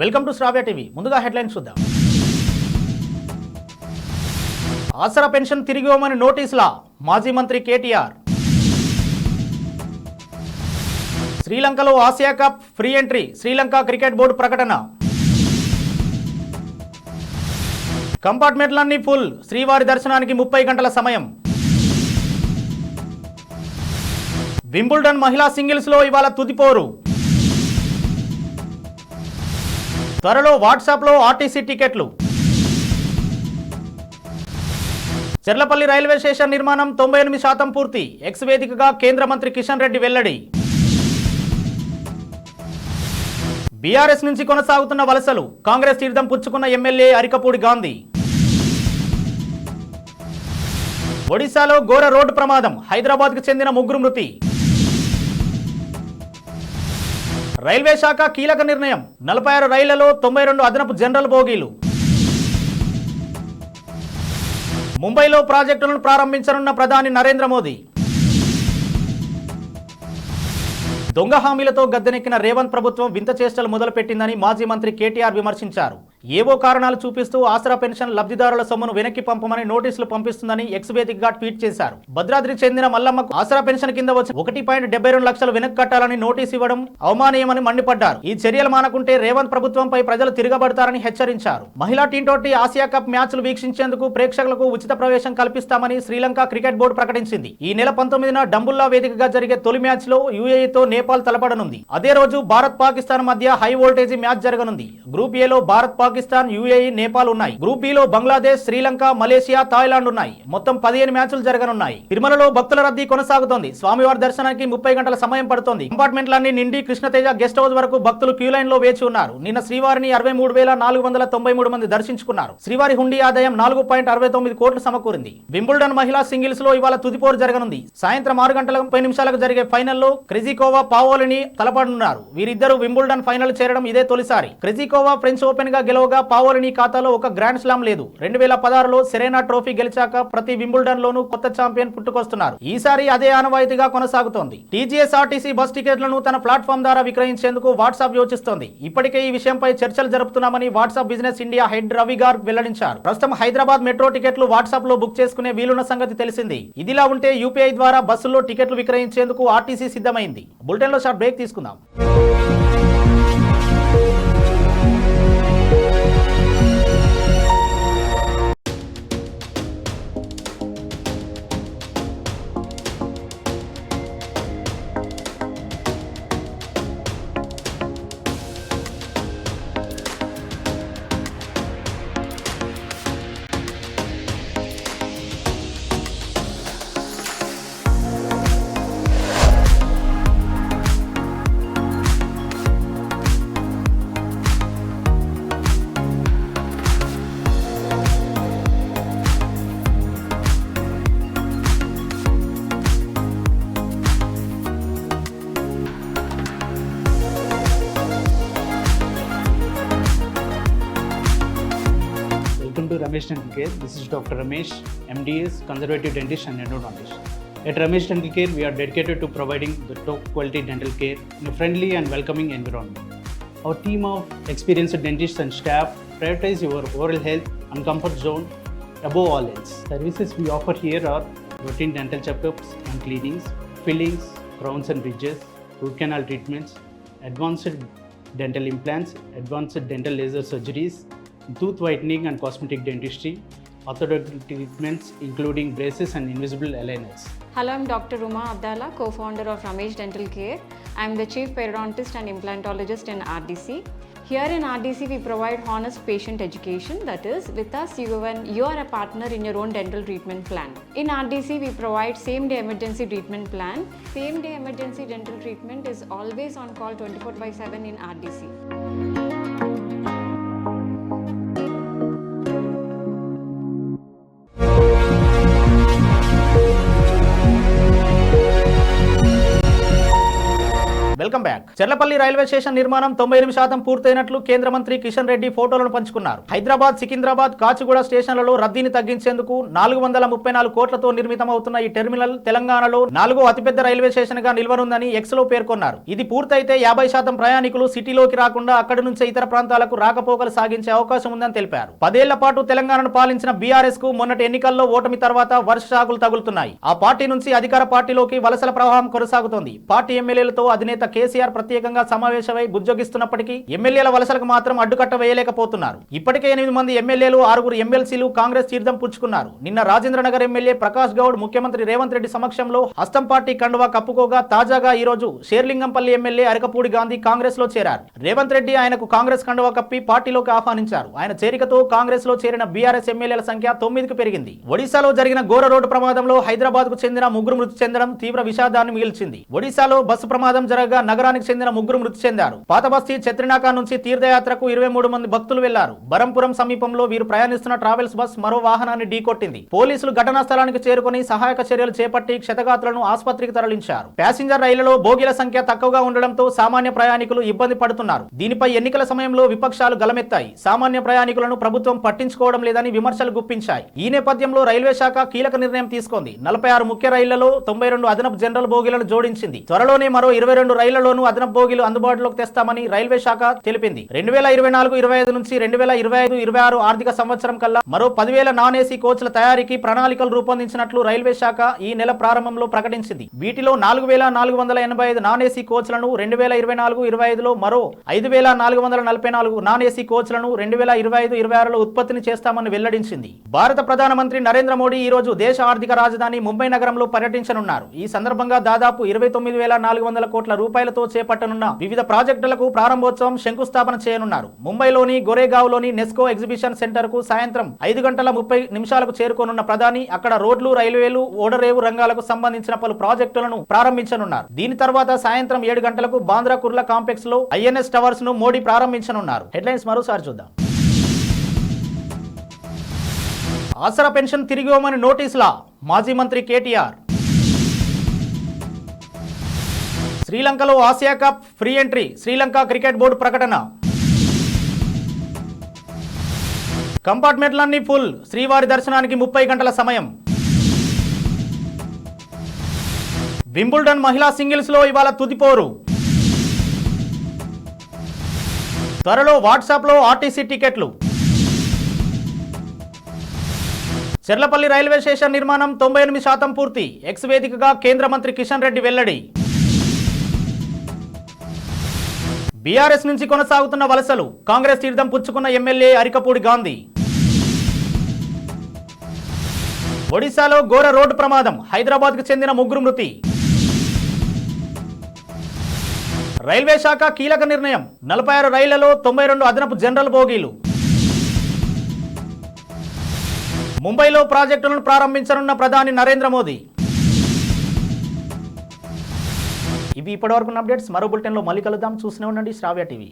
Welcome to Sravya TV. ముందుగా headlines చూద్దాం. Aasara pension తిరిగి ఇవ్వమని నోటీసులా మాజీ మంత్రి కేటీఆర్. శ్రీలంకలో Asia cup free entry Sri Lanka cricket board ప్రకటన. కంపార్ట్మెంట్లన్నీ ఫుల్, శ్రీవారి దర్శనానికి 30 గంటల సమయం. వింబుల్డన్ మహిళా సింగిల్స్లో ఇవాళ తుదిపోరు. త్వరలో వాట్సాప్లో ఆర్టీసీ టికెట్లు. చెర్లపల్లి రైల్వే స్టేషన్ నిర్మాణం 98% పూర్తి, ఎక్స్ వేదికగా కేంద్ర మంత్రి కిషన్ రెడ్డి వెల్లడి. బీఆర్ఎస్ నుంచి కొనసాగుతున్న వలసలు, కాంగ్రెస్ తీర్థం పుచ్చుకున్న ఎమ్మెల్యే అరికపూడి గాంధీ. ఒడిశాలో ఘోర రోడ్డు ప్రమాదం, హైదరాబాద్కు చెందిన 3 మృతి. రైల్వే శాఖ కీలక నిర్ణయం, 46 రైళ్లలో 92 అదనపు జనరల్ బోగీలు. ముంబైలో ప్రాజెక్టులను ప్రారంభించనున్న ప్రధాని నరేంద్ర మోదీ. దొంగ హామీలతో గద్దెనెక్కిన రేవంత్ ప్రభుత్వం వింత చేష్టలు మొదలుపెట్టిందని మాజీ మంత్రి కేటీఆర్ విమర్శించారు. ఏవో కారణాలు చూపిస్తూ ఆసరా పెన్షన్ లబ్ధిదారుల సొమ్మును వెనక్కి పంపమని నోటీసులు పంపిస్తుందని ఎక్స్ వేదికగా ట్వీట్ చేశారు. భద్రాద్రికి చెందిన మల్లమ్మకు ఆసరా పెన్షన్ కింద వచ్చి 1.72 లక్షలు వెనక్కి కట్టాలని నోటీసు ఇవ్వడం అవమానీయమని మండిపడ్డారు. ఈ చర్యలు మానకుంటే రేవంత్ ప్రభుత్వంపై ప్రజలు తిరగబడతారని హెచ్చరించారు. మహిళా టీ20 ఆసియా కప్ మ్యాచ్లు వీక్షించేందుకు ప్రేక్షకులకు ఉచిత ప్రవేశం కల్పిస్తామని శ్రీలంక క్రికెట్ బోర్డు ప్రకటించింది. ఈ నెల 19న డంబుల్లా వేదికగా జరిగే తొలి మ్యాచ్ లో యుఏఈతో నేపాల్ తలపడనుంది. అదే రోజు భారత్ పాకిస్తాన్ మధ్య హై వోల్టేజీ మ్యాచ్ జరగనుంది. గ్రూప్ ఏలో భారత్ పాకిస్తాన్, యుఏఈ, నేపాల్ ఉన్నాయి. Group below Bangladesh, Sri Lanka, Malaysia, Thailand ఉన్నాయి. మొత్తం 15 మ్యాచ్లు జరగనున్నాయి. తిరుమలలో భక్తుల రద్దీ కొనసాగుతోంది. స్వామివారి దర్శనానికి 30 గంటల సమయం పడుతోంది. కంపార్ట్మెంట్లన్నీ నిండి కృష్ణతేజ గెస్ట్ హౌస్ వరకు భక్తులు క్యూ లైన్ లో వేచి ఉన్నారు. నిన్న శ్రీవారిని 63,493 మంది దర్శించుకున్నారు. శ్రీవారి హుండీ ఆదాయం 4.69 కోట్లు సమకూరింది. వింబుల్డన్ మహిళా సింగిల్స్ లో ఇవాళ తుదిపోరు జరగనుంది. సాయంత్రం 6:30 జరిగే ఫైనల్లో క్రెజికోవా పావోలిని తలపడనున్నారు. వీరిద్దరూ వింబుల్డన్ ఫైనల్ చేరడం ఇదే తొలిసారి. క్రెజికోవా ఫ్రెంచ్ ఓపెన్ గా గెలవగా పావోలిని ఖాతాలో ఒక గ్రాండ్ స్లామ్ లేదు. 2016లో సెరెనా ట్రోఫీ గెలిచాక ప్రతి వింబుల్డన్ లోనూ కొత్త ఛాంపియన్ పుట్టుకొస్తున్నారు. ఈసారి అదే ఆనవాయితీగా కొనసాగుతోంది. టీజీఎస్ఆర్టీసీ బస్ టికెట్లను తన ప్లాట్ఫామ్ ద్వారా విక్రయించేందుకు వాట్సాప్ యోచిస్తోంది. ఇప్పటికే ఈ విషయంపై చర్చలు జరుపుతున్నామని WhatsApp business India head Ravi Garg వెల్లడించారు. ప్రస్తుతం హైదరాబాద్ మెట్రో టికెట్లు వాట్సాప్ లో బుక్ చేసుకునే వీలున్న సంగతి తెలిసింది. ఇదిలా ఉంటే యూపీఐ ద్వారా బస్సుల్లో టికెట్లు విక్రయించేందుకు ఆర్టీసీ సిద్ధమైంది. బులెటిన్ లో షార్ట్ బ్రేక్ తీసుకుందాం. Welcome to Ramesh Dental Care. This is Dr. Ramesh, MDS, Conservative Dentist and Endodontist. At Ramesh Dental Care, we are dedicated to providing the top quality dental care in a friendly and welcoming environment. Our team of experienced dentists and staff prioritize your oral health and comfort zone above all else. Services we offer here are routine dental checkups and cleanings, fillings, crowns and bridges, root canal treatments, advanced dental implants, advanced dental laser surgeries, tooth whitening and cosmetic dentistry, orthodontic treatments including braces and invisible aligners. Hello, I'm Dr. Uma Abdallah, co-founder of Ramesh Dental Care. I'm the chief periodontist and implantologist in RDC. Here in RDC, we provide honest patient education. That is, with us, you are a partner in your own dental treatment plan. In RDC, we provide same-day emergency treatment plan. Same-day emergency dental treatment is always on call 24/7 in RDC. Welcome back. Cherlapalli railway station నిర్మాణం 98% పూర్తయినట్లు కేంద్ర మంత్రి కిషన్ రెడ్డి ఫోటోలను పంచుకున్నారు. హైదరాబాద్, సికింద్రాబాద్, కాచిగూడ స్టేషన్లలో రద్దీని తగ్గించేందుకు 434 కోట్లతో నిర్మితమవుతున్న ఈ టెర్మినల్ తెలంగాణలో 4వ అతిపెద్ద రైల్వే స్టేషన్ గా నిలవనుందని ఎక్స్ లో పేర్కొన్నారు. ఇది పూర్తయితే 50% ప్రయాణికులు సిటీలోకి రాకుండా అక్కడి నుంచే ఇతర ప్రాంతాలకు రాకపోకలు సాగించే అవకాశం ఉందని తెలిపారు. 10 ఏళ్ల పాటు తెలంగాణను పాలించిన బీఆర్ఎస్ కు మొన్నటి ఎన్నికల్లో ఓటమి తర్వాత వర్షాకులు తగులుతున్నాయి. ఆ పార్టీ నుంచి అధికార పార్టీలోకి వలసల ప్రవాహం కొనసాగుతోంది. పార్టీ ఎమ్మెల్యేలతో అధినేత కేసీఆర్ ప్రత్యేకంగా సమావేశమై బుజ్జగిస్తున్నప్పటికీ ఎమ్మెల్యేల వలసలకు మాత్రం అడ్డుకట్ట వేయలేకపోతున్నారు. ఇప్పటికే 8 మంది ఎమ్మెల్యేలు, 6 ఎమ్మెల్సీలు కాంగ్రెస్ తీర్థం పుచ్చుకున్నారు. నిన్న రాజేంద్రనగర్ ఎమ్మెల్యే ప్రకాష్ గౌడ్ ముఖ్యమంత్రి రేవంత్ రెడ్డి సమక్షంలో హస్తం పార్టీ కండువా కప్పుకోగా తాజాగా ఈ రోజు షేర్లింగంపల్లి ఎమ్మెల్యే అరకపూడి గాంధీ కాంగ్రెస్ లో చేరారు. రేవంత్ రెడ్డి ఆయనకు కాంగ్రెస్ కండువా కప్పి పార్టీలోకి ఆహ్వానించారు. ఆయన చేరికతో కాంగ్రెస్ లో చేరిన బీఆర్ఎస్ ఎమ్మెల్యేల సంఖ్య 9కి పెరిగింది. ఒడిశాలో జరిగిన ఘోర రోడ్డు ప్రమాదంలో హైదరాబాద్ కు చెందిన 3 మృతి చెందడం తీవ్ర విషాదాన్ని మిగిల్చింది. ఒడిశాలో బస్సు ప్రమాదం జరగగా నగరానికి చెందిన 3 మృతి చెందారు. పాతబస్తీ చత్రినాకా నుంచి తీర్థయాత్రకు 23 మంది భక్తులు వెళ్లారు. బరంపురం సమీపంలో వీరు ప్రయాణిస్తున్న ట్రావెల్స్ బస్ మరో వాహనాన్ని ఢీకొట్టింది. పోలీసులు ఘటనా స్థలానికి చేరుకుని సహాయక చర్యలు చేపట్టి క్షతగాత్రులను ఆసుపత్రికి తరలించారు. ప్యాసింజర్ రైళ్లలో బోగీల సంఖ్య తక్కువగా ఉండడంతో సామాన్య ప్రయాణికులు ఇబ్బంది పడుతున్నారు. దీనిపై ఎన్నికల సమయంలో విపక్షాలు గలమెత్తాయి. సామాన్య ప్రయాణికులను ప్రభుత్వం పట్టించుకోవడం లేదని విమర్శలు గుప్పించాయి. ఈ నేపథ్యంలో రైల్వే శాఖ కీలక నిర్ణయం తీసుకుంది. 46 ముఖ్య రైళ్లలో 92 అదనపు జనరల్ బోగీలను జోడించింది. త్వరలోనే మరో 22 రైళ్లలోనూ అదనపు బోగీలు అందుబాటులోకి తెస్తామని రైల్వే శాఖ తెలిపింది. 2024-25 నుంచి 2025-26 ఆర్థిక సంవత్సరం కల్లా మరో 10,000 నాన్ ఏసీ కోచ్ల తయారీకి ప్రణాళికలు రూపొందించినట్లు రైల్వే శాఖ ఈ నెల ప్రారంభంలో ప్రకటించింది. వీటిలో 4,485 నాన్ ఏసీ కోచ్లను 2024-25లో, మరో 5,444 నాన్ ఏసీ కోచ్లను 2025-26లో ఉత్పత్తిని చేస్తామని వెల్లడించింది. భారత ప్రధానమంత్రి నరేంద్ర మోడీ ఈ రోజు దేశ ఆర్థిక రాజధాని ముంబై నగరంలో పర్యటించనున్నారు. ఈ సందర్భంగా దాదాపు 29,400 కోట్ల రూపాయలతో చేపట్టనున్న వివిధ ప్రాజెక్టులకు ప్రారంభోత్సవం, శంకుస్థాపన చేయనున్నారు. ముంబైలోని గోరేగావ్లోని నెస్కో ఎగ్జిబిషన్ సెంటర్ కు సాయంత్రం 5:30 చేరుకోనున్న ప్రధాని అక్కడ రోడ్లు, రైల్వేలు, ఓడరేవు రంగాలకు సంబంధించిన పలు ప్రాజెక్టులను ప్రారంభించనున్నారు. దీని తర్వాత సాయంత్రం 7 గంటలకు బాంద్రా కుర్లా కాంప్లెక్స్ లో ఐఎన్ఎస్ టవర్స్ ను మోడీ ప్రారంభించనున్నారు. హెడ్లైన్స్ మరోసారి చూద్దాం. ఆసరా పెన్షన్ తిరిగి ఇవ్వమని నోటీసులా మాజీ మంత్రి కేటీఆర్. శ్రీలంకలో Asia cup free entry, Sri Lanka cricket board ప్రకటన. కంపార్ట్మెంట్లన్నీ ఫుల్, శ్రీవారి దర్శనానికి 30 గంటల సమయం. వింబుల్డన్ మహిళా సింగిల్స్ లో ఇవాళ తుదిపోరు. త్వరలో వాట్సాప్ లో ఆర్టీసీ టికెట్లు. చెర్లపల్లి రైల్వే స్టేషన్ నిర్మాణం 98% పూర్తి, ఎక్స్ వేదికగా కేంద్ర మంత్రి కిషన్ రెడ్డి వెల్లడి. బీఆర్ఎస్ నుంచి కొనసాగుతున్న వలసలు, కాంగ్రెస్ తీర్థం పుచ్చుకున్న ఎమ్మెల్యే అరికపూడి గాంధీ. ఒడిశాలో ఘోర రోడ్డు ప్రమాదం, హైదరాబాద్ కు చెందిన 3 మృతి. రైల్వే శాఖ కీలక నిర్ణయం, 46 రైళ్లలో 92 అదనపు జనరల్ బోగీలు. ముంబైలో ప్రాజెక్టులను ప్రారంభించనున్న ప్రధాని నరేంద్ర మోదీ. ఇవి ఇప్పటివరకు అప్డేట్స్. మరో బులెటిన్లో మళ్ళీ కలుద్దాం. చూస్తూనే ఉండండి శ్రావ్య టీవీ.